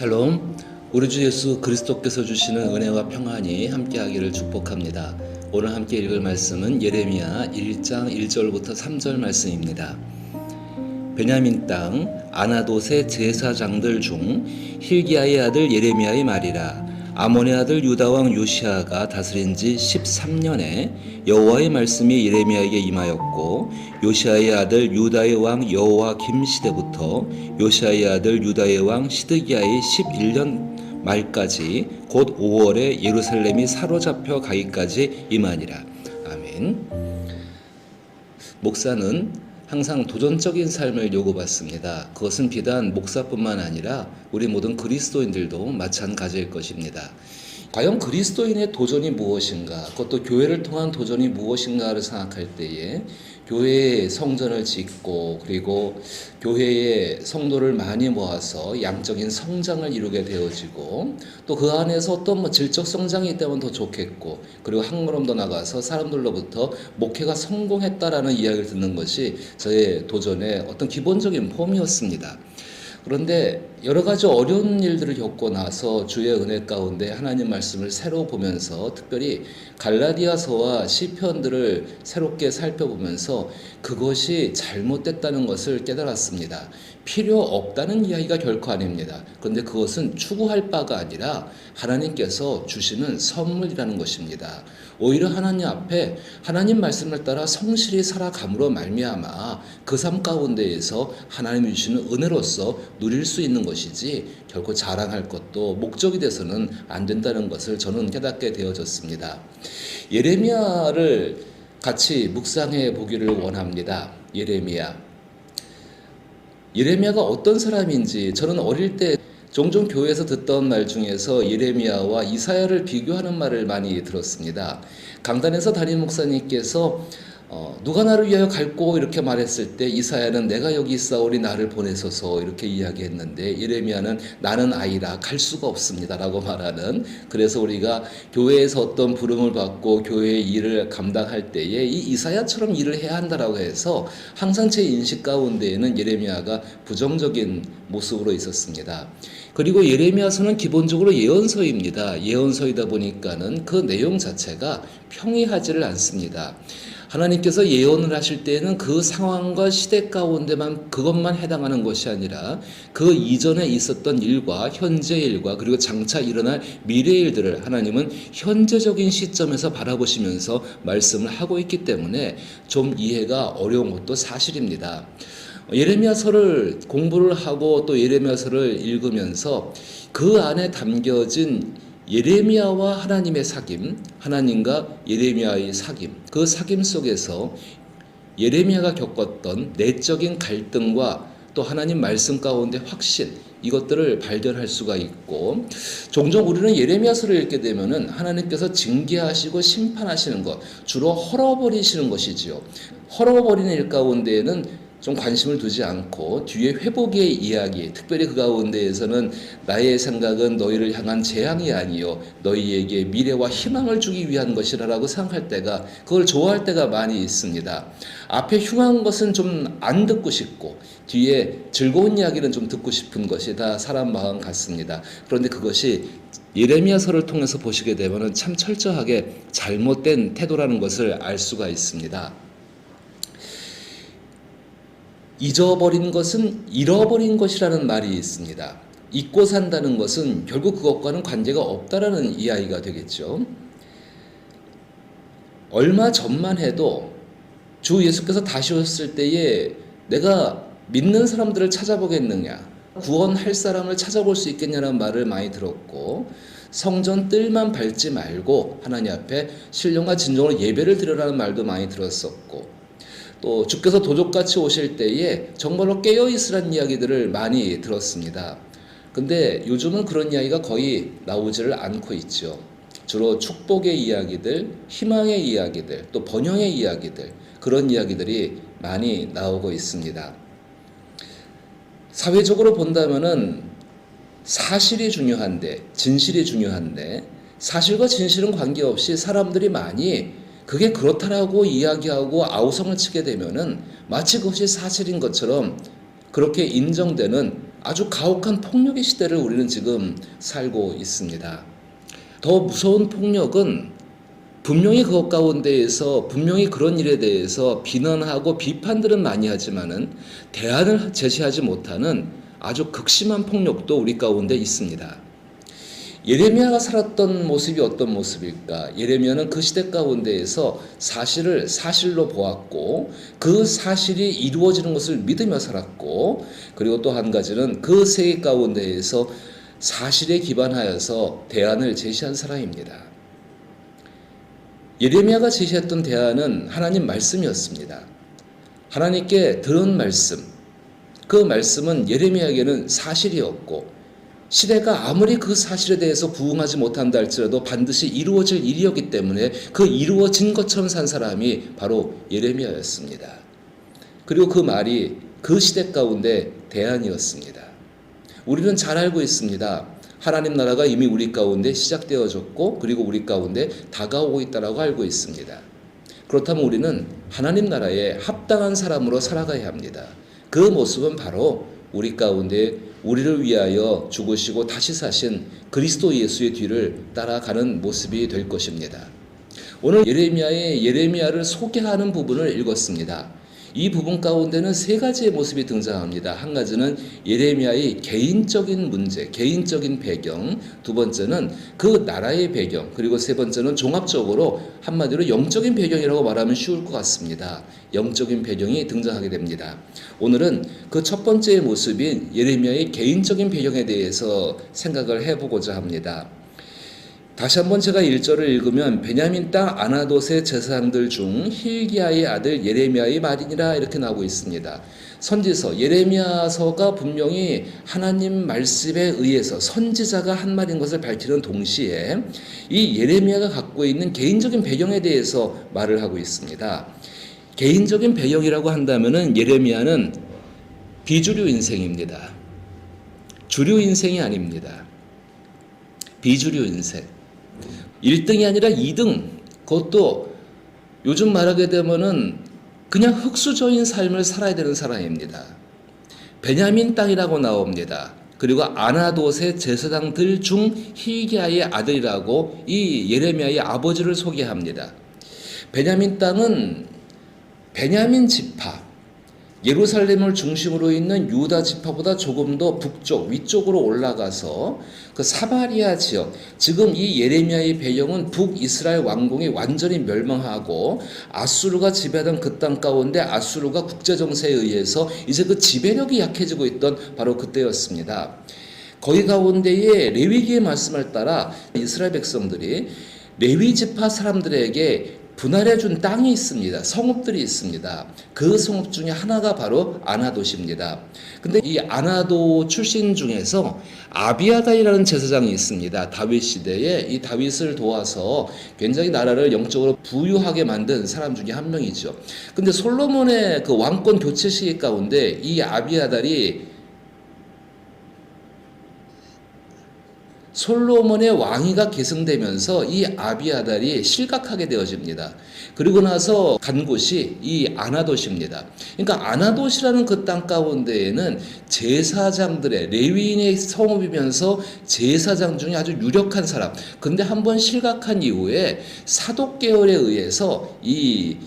샬롬, 우리 주 예수 그리스도께서 주시는 은혜와 평안이 함께하기를 축복합니다. 오늘 함께 읽을 말씀은 예레미야 1장 1절부터 3절 말씀입니다. 베냐민 땅 아나돗의 제사장들 중 힐기야의 아들 예레미야의 말이라. 아몬의 아들 유다왕 요시아가 다스린 지 13년에 여호와의 말씀이 예레미야에게 임하였고, 요시아의 아들 유다의 왕 여호와김 시대부터 요시아의 아들 유다의 왕 시드기야의 11년 말까지 곧 5월에 예루살렘이 사로잡혀 가기까지 임하니라. 아멘. 목사는 항상 도전적인 삶을 요구받습니다. 그것은 비단 목사뿐만 아니라 우리 모든 그리스도인들도 마찬가지일 것입니다. 과연 그리스도인의 도전이 무엇인가, 그것도 교회를 통한 도전이 무엇인가를 생각할 때에 교회에 성전을 짓고 그리고 교회에 성도를 많이 모아서 양적인 성장을 이루게 되어지고, 또 그 안에서 어떤 질적 성장이 있다면 더 좋겠고, 그리고 한 걸음 더 나가서 사람들로부터 목회가 성공했다라는 이야기를 듣는 것이 저의 도전의 어떤 기본적인 폼이었습니다. 그런데 여러 가지 어려운 일들을 겪고 나서 주의 은혜 가운데 하나님 말씀을 새로 보면서, 특별히 갈라디아서와 시편들을 새롭게 살펴보면서 그것이 잘못됐다는 것을 깨달았습니다. 필요 없다는 이야기가 결코 아닙니다. 그런데 그것은 추구할 바가 아니라 하나님께서 주시는 선물이라는 것입니다. 오히려 하나님 앞에 하나님 말씀을 따라 성실히 살아감으로 말미암아 그 삶 가운데에서 하나님이 주시는 은혜로서 누릴 수 있는 것이지, 결코 자랑할 것도 목적이 돼서는 안 된다는 것을 저는 깨닫게 되어졌습니다. 예레미야를 같이 묵상해 보기를 원합니다. 예레미야가 어떤 사람인지, 저는 어릴 때 종종 교회에서 듣던 말 중에서 예레미야와 이사야를 비교하는 말을 많이 들었습니다. 강단에서 담임 목사님께서 누가 나를 위하여 갈꼬 이렇게 말했을 때, 이사야는 내가 여기 있사오니 나를 보내소서 이렇게 이야기했는데, 예레미야는 나는 아이라 갈 수가 없습니다 라고 말하는, 그래서 우리가 교회에서 어떤 부름을 받고 교회의 일을 감당할 때에 이 이사야처럼 일을 해야 한다라고 해서 항상 제 인식 가운데에는 예레미야가 부정적인 모습으로 있었습니다. 그리고 예레미야서는 기본적으로 예언서입니다. 예언서이다 보니까는 그 내용 자체가 평이하지를 않습니다. 하나님께서 예언을 하실 때에는 그 상황과 시대 가운데만 그것만 해당하는 것이 아니라 그 이전에 있었던 일과 현재의 일과 그리고 장차 일어날 미래의 일들을 하나님은 현재적인 시점에서 바라보시면서 말씀을 하고 있기 때문에 좀 이해가 어려운 것도 사실입니다. 예레미야서를 공부를 하고 또 예레미야서를 읽으면서 그 안에 담겨진 예레미야와 하나님의 사귐, 하나님과 예레미야의 사귐, 그 사귐 속에서 예레미야가 겪었던 내적인 갈등과 또 하나님 말씀 가운데 확신, 이것들을 발견할 수가 있고, 종종 우리는 예레미야서를 읽게 되면은 하나님께서 징계하시고 심판하시는 것, 주로 헐어버리시는 것이지요. 헐어버리는 일 가운데에는 좀 관심을 두지 않고 뒤에 회복의 이야기, 특별히 그 가운데에서는 나의 생각은 너희를 향한 재앙이 아니요 너희에게 미래와 희망을 주기 위한 것이라고 생각할 때가, 그걸 좋아할 때가 많이 있습니다. 앞에 흉한 것은 좀 안 듣고 싶고 뒤에 즐거운 이야기는 좀 듣고 싶은 것이 다 사람 마음 같습니다. 그런데 그것이 예레미야서를 통해서 보시게 되면 참 철저하게 잘못된 태도라는 것을 알 수가 있습니다. 잊어버린 것은 잃어버린 것이라는 말이 있습니다. 잊고 산다는 것은 결국 그것과는 관계가 없다라는 이야기가 되겠죠. 얼마 전만 해도 주 예수께서 다시 오셨을 때에 내가 믿는 사람들을 찾아보겠느냐, 구원할 사람을 찾아볼 수 있겠냐는 말을 많이 들었고, 성전 뜰만 밟지 말고 하나님 앞에 신령과 진정으로 예배를 드려라는 말도 많이 들었었고, 또 주께서 도적같이 오실 때에 정말로 깨어있으라는 이야기들을 많이 들었습니다. 근데 요즘은 그런 이야기가 거의 나오지를 않고 있죠. 주로 축복의 이야기들, 희망의 이야기들, 또 번영의 이야기들, 그런 이야기들이 많이 나오고 있습니다. 사회적으로 본다면은 사실이 중요한데, 진실이 중요한데, 사실과 진실은 관계없이 사람들이 많이 그게 그렇다라고 이야기하고 아우성을 치게 되면은 마치 그것이 사실인 것처럼 그렇게 인정되는 아주 가혹한 폭력의 시대를 우리는 지금 살고 있습니다. 더 무서운 폭력은 분명히 그것 가운데에서 분명히 그런 일에 대해서 비난하고 비판들은 많이 하지만은 대안을 제시하지 못하는 아주 극심한 폭력도 우리 가운데 있습니다. 예레미야가 살았던 모습이 어떤 모습일까? 예레미야는 그 시대 가운데에서 사실을 사실로 보았고 그 사실이 이루어지는 것을 믿으며 살았고, 그리고 또 한 가지는 그 세계 가운데에서 사실에 기반하여서 대안을 제시한 사람입니다. 예레미야가 제시했던 대안은 하나님 말씀이었습니다. 하나님께 들은 말씀, 그 말씀은 예레미야에게는 사실이었고, 시대가 아무리 그 사실에 대해서 부응하지 못한다 할지라도 반드시 이루어질 일이었기 때문에 그 이루어진 것처럼 산 사람이 바로 예레미야였습니다. 그리고 그 말이 그 시대 가운데 대안이었습니다. 우리는 잘 알고 있습니다. 하나님 나라가 이미 우리 가운데 시작되어졌고 그리고 우리 가운데 다가오고 있다고 알고 있습니다. 그렇다면 우리는 하나님 나라에 합당한 사람으로 살아가야 합니다. 그 모습은 바로 우리 가운데 우리를 위하여 죽으시고 다시 사신 그리스도 예수의 뒤를 따라가는 모습이 될 것입니다. 오늘 예레미야를 소개하는 부분을 읽었습니다. 이 부분 가운데는 세 가지의 모습이 등장합니다. 한 가지는 예레미야의 개인적인 문제, 개인적인 배경, 두 번째는 그 나라의 배경, 그리고 세 번째는 종합적으로 한마디로 영적인 배경이라고 말하면 쉬울 것 같습니다. 영적인 배경이 등장하게 됩니다. 오늘은 그 첫 번째의 모습인 예레미야의 개인적인 배경에 대해서 생각을 해보고자 합니다. 다시 한번 제가 1절을 읽으면 베냐민 땅 아나돗의 제사장들 중 hil기야의 아들 예레미야의 말이니라 이렇게 나오고 있습니다. 선지서 예레미야서가 분명히 하나님 말씀에 의해서 선지자가 한 말인 것을 밝히는 동시에 이 예레미야가 갖고 있는 개인적인 배경에 대해서 말을 하고 있습니다. 개인적인 배경이라고 한다면은 예레미야는 비주류 인생입니다. 주류 인생이 아닙니다. 비주류 인생. 1등이 아니라 2등, 그것도 요즘 말하게 되면은 그냥 흙수저인 삶을 살아야 되는 사람입니다. 베냐민 땅이라고 나옵니다. 그리고 아나돗의 제사장들 중 hil기야의 아들이라고 이 예레미야의 아버지를 소개합니다. 베냐민 땅은 베냐민 지파, 예루살렘을 중심으로 있는 유다 지파보다 조금 더 북쪽, 위쪽으로 올라가서 그 사마리아 지역, 지금 이 예레미야의 배경은 북이스라엘 왕궁이 완전히 멸망하고 아수르가 지배하던 그 땅 가운데 아수르가 국제정세에 의해서 이제 그 지배력이 약해지고 있던 바로 그때였습니다. 거기 가운데에 레위기의 말씀을 따라 이스라엘 백성들이 레위 지파 사람들에게 분할해 준 땅이 있습니다. 성읍들이 있습니다. 그 성읍 중에 하나가 바로 아나돗입니다. 근데 이 아나돗 출신 중에서 아비아달이라는 제사장이 있습니다. 다윗 시대에 이 다윗을 도와서 굉장히 나라를 영적으로 부유하게 만든 사람 중에 한 명이죠. 근데 솔로몬의 그 왕권 교체 시기 가운데 이 아비아달이 솔로몬의 왕위가 계승되면서 이 아비아달이 실각하게 되어집니다. 그리고 나서 간 곳이 이 아나돗입니다. 그러니까 아나돗이라는 그 땅 가운데에는 제사장들의 레위인의 성읍이면서 제사장 중에 아주 유력한 사람. 근데 한번 실각한 이후에 사독 계열에 의해서 이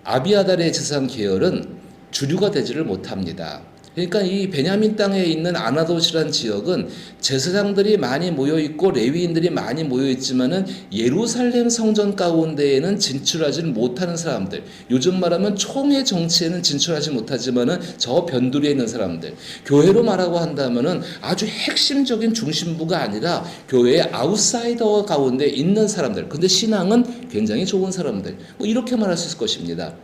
아비아달의 제사장 계열은 주류가 되지를 못합니다. 그러니까 이 베냐민 땅에 있는 아나돗이라는 지역은 제사장들이 많이 모여있고 레위인들이 많이 모여있지만은 예루살렘 성전 가운데에는 진출하지 못하는 사람들, 요즘 말하면 총회 정치에는 진출하지 못하지만은 저 변두리에 있는 사람들, 교회로 말하고 한다면은 아주 핵심적인 중심부가 아니라 교회의 아웃사이더 가운데 있는 사람들, 근데 신앙은 굉장히 좋은 사람들, 뭐 이렇게 말할 수 있을 것입니다.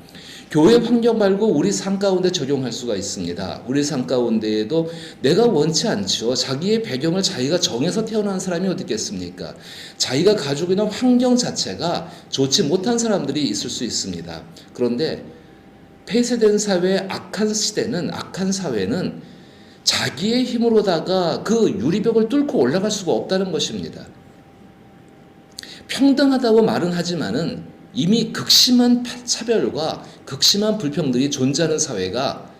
교회 환경 말고 우리 삶 가운데 적용할 수가 있습니다. 우리 삶 가운데에도 내가 원치 않죠. 자기의 배경을 자기가 정해서 태어난 사람이 어디 있겠습니까? 자기가 가지고 있는 환경 자체가 좋지 못한 사람들이 있을 수 있습니다. 그런데 폐쇄된 사회, 악한 시대는, 악한 사회는 자기의 힘으로다가 그 유리벽을 뚫고 올라갈 수가 없다는 것입니다. 평등하다고 말은 하지만은 이미 극심한 차별과 극심한 불평등이 존재하는 사회가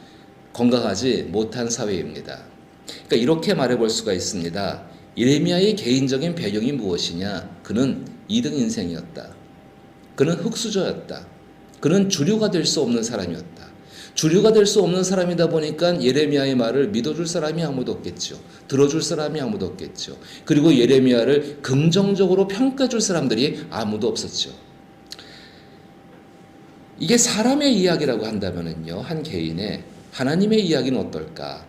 건강하지 못한 사회입니다. 그러니까 이렇게 말해볼 수가 있습니다. 예레미야의 개인적인 배경이 무엇이냐? 그는 2등 인생이었다. 그는 흙수저였다. 그는 주류가 될 수 없는 사람이었다. 주류가 될 수 없는 사람이다 보니까 예레미야의 말을 믿어줄 사람이 아무도 없겠죠. 들어줄 사람이 아무도 없겠죠. 그리고 예레미야를 긍정적으로 평가해줄 사람들이 아무도 없었죠. 이게 사람의 이야기라고 한다면요, 한 개인의 하나님의 이야기는 어떨까?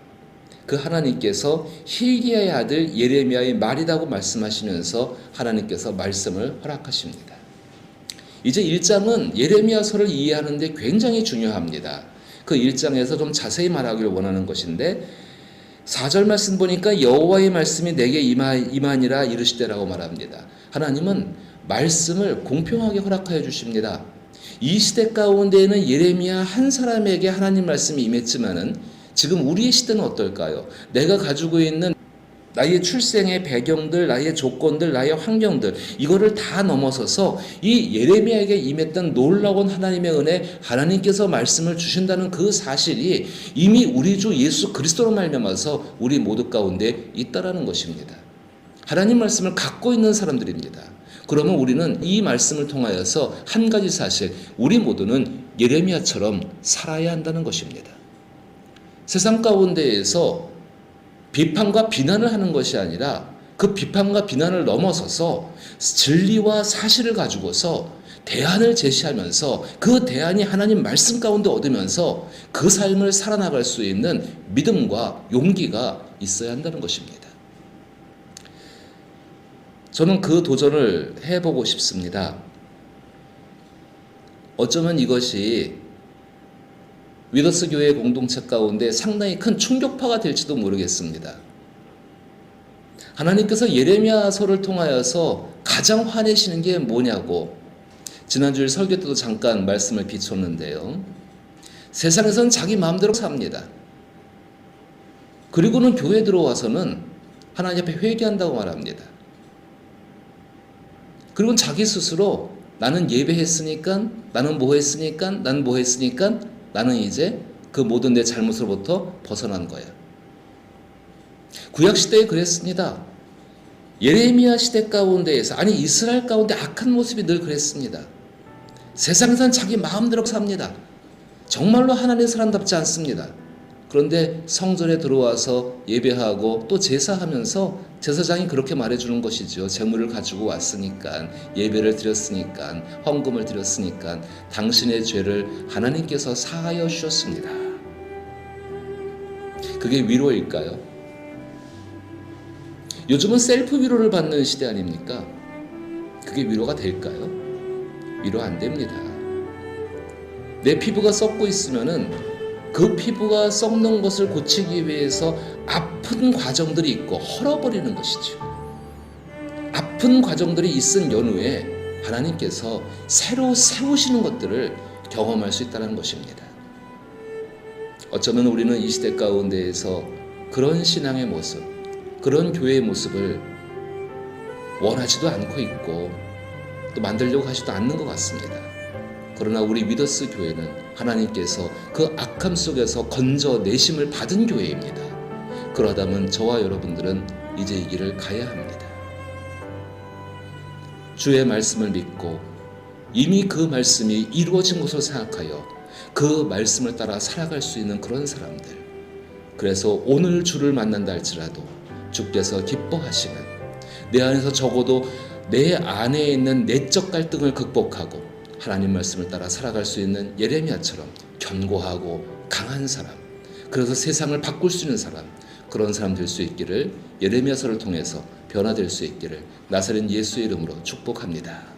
그 하나님께서 hil기야의 아들 예레미야의 말이라고 말씀하시면서 하나님께서 말씀을 허락하십니다. 이제 1장은 예레미야서를 이해하는 데 굉장히 중요합니다. 그 1장에서 좀 자세히 말하기를 원하는 것인데 4절 말씀 보니까 여호와의 말씀이 내게 임하니라 이르시되라고 말합니다. 하나님은 말씀을 공평하게 허락하여 주십니다. 이 시대 가운데에는 예레미야 한 사람에게 하나님 말씀이 임했지만은 지금 우리의 시대는 어떨까요? 내가 가지고 있는 나의 출생의 배경들, 나의 조건들, 나의 환경들 이거를 다 넘어서서 이 예레미야에게 임했던 놀라운 하나님의 은혜, 하나님께서 말씀을 주신다는 그 사실이 이미 우리 주 예수 그리스도로 말미암아서 우리 모두 가운데 있다라는 것입니다. 하나님 말씀을 갖고 있는 사람들입니다. 그러면 우리는 이 말씀을 통하여서 한 가지 사실, 우리 모두는 예레미야처럼 살아야 한다는 것입니다. 세상 가운데에서 비판과 비난을 하는 것이 아니라 그 비판과 비난을 넘어서서 진리와 사실을 가지고서 대안을 제시하면서 그 대안이 하나님 말씀 가운데 얻으면서 그 삶을 살아나갈 수 있는 믿음과 용기가 있어야 한다는 것입니다. 저는 그 도전을 해보고 싶습니다. 어쩌면 이것이 위더스 교회 공동체 가운데 상당히 큰 충격파가 될지도 모르겠습니다. 하나님께서 예레미야서를 통하여서 가장 화내시는 게 뭐냐고 지난주일 설교 때도 잠깐 말씀을 비췄는데요. 세상에서는 자기 마음대로 삽니다. 그리고는 교회 들어와서는 하나님 앞에 회개한다고 말합니다. 그리고 자기 스스로 나는 예배했으니까, 나는 뭐 했으니까, 나는 뭐 했으니까 나는 이제 그 모든 내 잘못으로부터 벗어난 거야. 구약시대에 그랬습니다. 예레미야 시대 가운데에서, 아니 이스라엘 가운데 악한 모습이 늘 그랬습니다. 세상에선 자기 마음대로 삽니다. 정말로 하나님의 사람답지 않습니다. 그런데 성전에 들어와서 예배하고 또 제사하면서 제사장이 그렇게 말해주는 것이죠. 재물을 가지고 왔으니까, 예배를 드렸으니까, 헌금을 드렸으니까 당신의 죄를 하나님께서 사하여 주셨습니다. 그게 위로일까요? 요즘은 셀프 위로를 받는 시대 아닙니까? 그게 위로가 될까요? 위로 안 됩니다. 내 피부가 썩고 있으면은 그 피부가 썩는 것을 고치기 위해서 아픈 과정들이 있고 헐어버리는 것이죠. 아픈 과정들이 있은 연후에 하나님께서 새로 세우시는 것들을 경험할 수 있다는 것입니다. 어쩌면 우리는 이 시대 가운데에서 그런 신앙의 모습, 그런 교회의 모습을 원하지도 않고 있고 또 만들려고 하지도 않는 것 같습니다. 그러나 우리 위더스 교회는 하나님께서 그 악함 속에서 건져내심을 받은 교회입니다. 그러다면 저와 여러분들은 이제 이 길을 가야 합니다. 주의 말씀을 믿고 이미 그 말씀이 이루어진 것으로 생각하여 그 말씀을 따라 살아갈 수 있는 그런 사람들. 그래서 오늘 주를 만난다 할지라도 주께서 기뻐하시는, 내 안에서 적어도 내 안에 있는 내적 갈등을 극복하고 하나님 말씀을 따라 살아갈 수 있는 예레미야처럼 견고하고 강한 사람, 그래서 세상을 바꿀 수 있는 사람, 그런 사람 될 수 있기를, 예레미야서를 통해서 변화될 수 있기를 나사렛 예수의 이름으로 축복합니다.